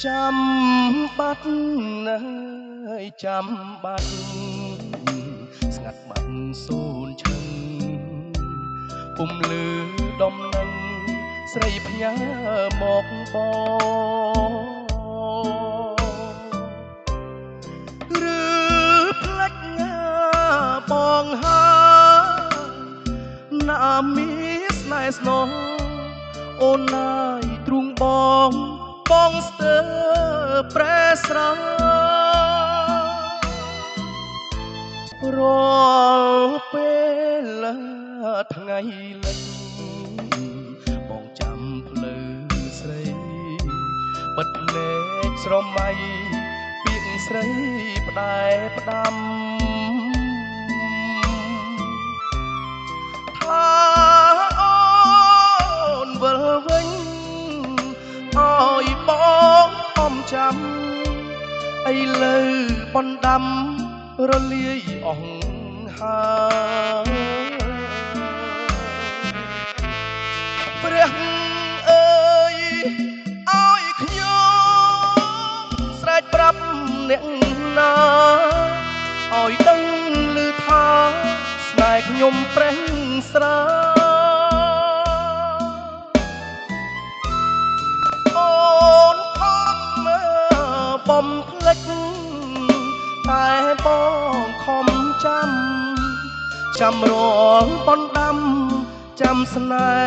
ចាំបាត់ណាស់ចាំបាត់ស្ងាត់បាត់សូនឈឹងពុំលឺដំណឹងស្រីផ្ញើមកបងឬផ្លេចងាបងហើណាមានស្នេហ៍ស្នងអូនណាយទ្រូងបងស្ទើរប្រែស្រង់រាល់ពេលថ្ងៃលិចបងចាំផ្លូវស្រីបិទភ្នែកស្រមៃពាក្យស្រីផ្ដែផ្ដាំថាអូនវិលវិញអើយបងអមចាំឥឡូវបណ្ដាំរលាយអង្ហើយព្រះអើយឲ្យខ្ញុំស្រែកប្រាប់អ្នកណាឲ្យដឹងឮថាស្នេហ៍ខ្ញុំប្រេះស្រាបំភ្លេចតែបងខំចាំរាល់បណ្ដាំចាំស្នេ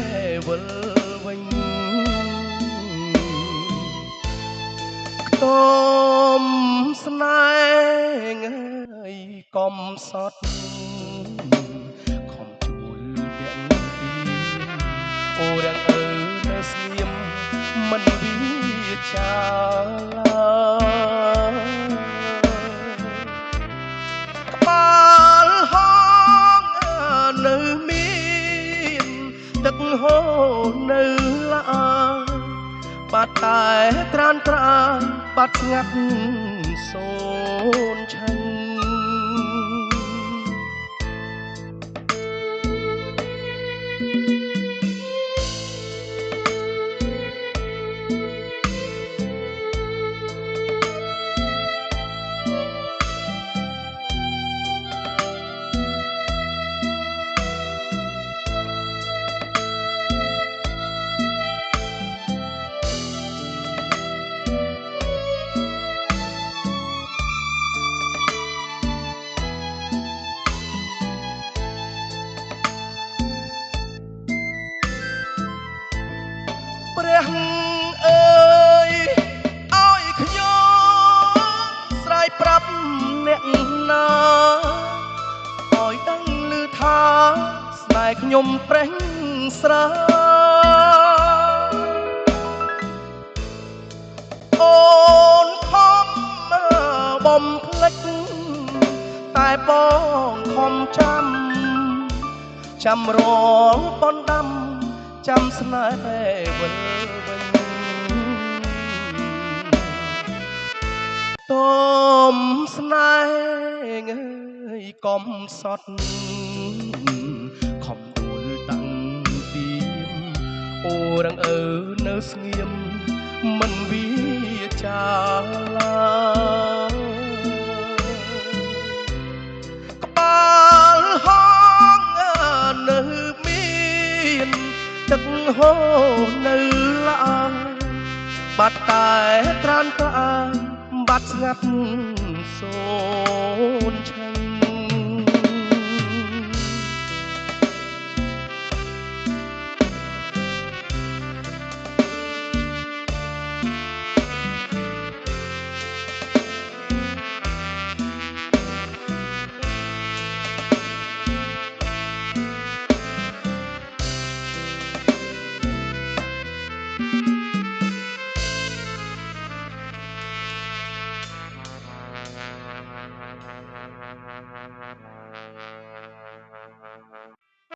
ហ៍វិលវិញខ្ទមស្នេហ៍ងាយកុំសត់ខំជួលទាំងពីរអូរាំងអើនៅស្ងៀមមិនវាចាក្បាលហងនៅមានទឹកហូរនៅល្អបាត់តែត្រានត្រានបាត់ស្ងាត់សូនឈឹងព្រះអើយឲ្យខ្ញុំស្រែកប្រាប់អ្នកណាឲ្យដឹងឮថាស្នេហ៍ខ្ញុំប្រេះស្រាអូនខំបំភ្លេចតែបងខំចាំរាល់បណ្ដាំចាំស្នេហ៍វិលវិញតមស្នេហ៍ងើយកុំសត់ខំដួលតាំងពីមអូរងអើនៅស្ងៀមមិនវាចាឡាក្បាលហងនៅមានទឹកហូរនៅល្អបាត់តែត្រានត្រានបាត់ស្ងាត់សូនឈឹង